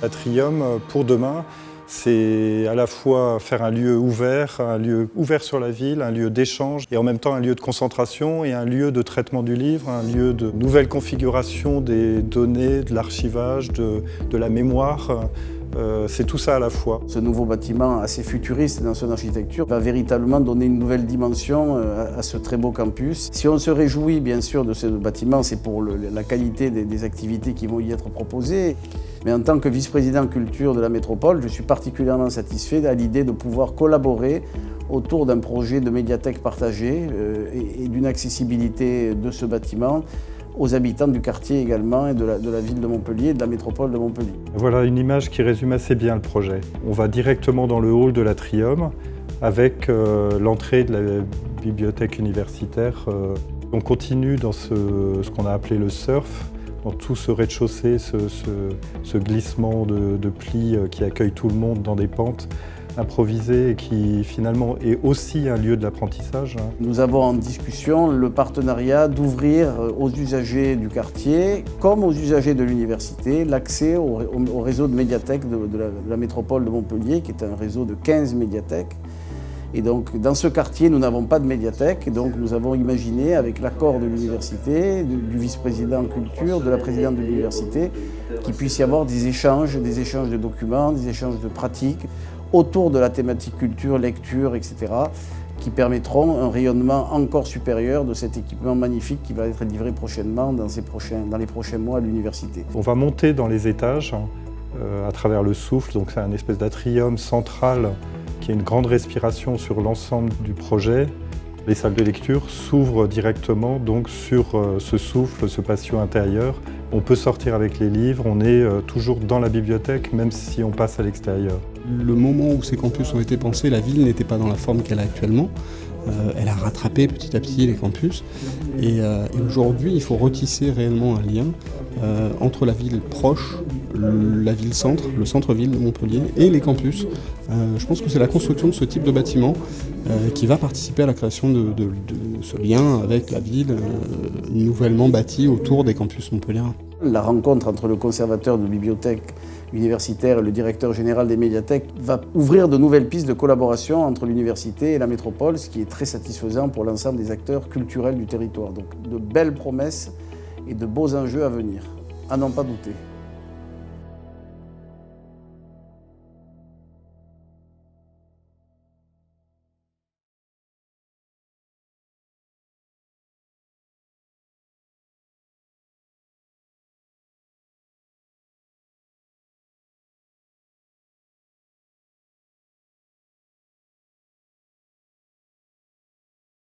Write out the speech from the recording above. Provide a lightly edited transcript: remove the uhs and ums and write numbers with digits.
Atrium, pour demain, c'est à la fois faire un lieu ouvert sur la ville, un lieu d'échange et en même temps un lieu de concentration et un lieu de traitement du livre, un lieu de nouvelle configuration des données, de l'archivage, de la mémoire. C'est tout ça à la fois. Ce nouveau bâtiment assez futuriste dans son architecture va véritablement donner une nouvelle dimension à ce très beau campus. Si on se réjouit bien sûr de ce bâtiment, c'est pour la qualité des activités qui vont y être proposées. Mais en tant que vice-président culture de la métropole, je suis particulièrement satisfait à l'idée de pouvoir collaborer autour d'un projet de médiathèque partagée et d'une accessibilité de ce bâtiment aux habitants du quartier également et de la ville de Montpellier et de la métropole de Montpellier. Voilà une image qui résume assez bien le projet. On va directement dans le hall de l'Atrium avec l'entrée de la bibliothèque universitaire. On continue dans ce qu'on a appelé le surf, dans tout ce rez-de-chaussée, ce glissement de plis qui accueille tout le monde dans des pentes improvisé et qui finalement est aussi un lieu de l'apprentissage. Nous avons en discussion le partenariat d'ouvrir aux usagers du quartier comme aux usagers de l'université l'accès au réseau de médiathèques de la métropole de Montpellier qui est un réseau de 15 médiathèques. Et donc dans ce quartier nous n'avons pas de médiathèque et donc nous avons imaginé avec l'accord de l'université, du vice-président culture, de la présidente de l'université qu'il puisse y avoir des échanges de documents, des échanges de pratiques autour de la thématique culture, lecture, etc., qui permettront un rayonnement encore supérieur de cet équipement magnifique qui va être livré prochainement dans les prochains mois à l'université. On va monter dans les étages à travers le souffle, donc c'est un espèce d'atrium central qui a une grande respiration sur l'ensemble du projet. Les salles de lecture s'ouvrent directement donc sur ce souffle, ce patio intérieur. On peut sortir avec les livres, on est toujours dans la bibliothèque même si on passe à l'extérieur. Le moment où ces campus ont été pensés, la ville n'était pas dans la forme qu'elle a actuellement. Elle a rattrapé petit à petit les campus. Et aujourd'hui, il faut retisser réellement un lien entre la ville proche, la ville-centre, le centre-ville de Montpellier et les campus. Je pense que c'est la construction de ce type de bâtiment qui va participer à la création de ce lien avec la ville nouvellement bâtie autour des campus montpelliérains. La rencontre entre le conservateur de bibliothèque universitaire et le directeur général des médiathèques va ouvrir de nouvelles pistes de collaboration entre l'université et la métropole, ce qui est très satisfaisant pour l'ensemble des acteurs culturels du territoire. Donc de belles promesses et de beaux enjeux à venir, à n'en pas douter.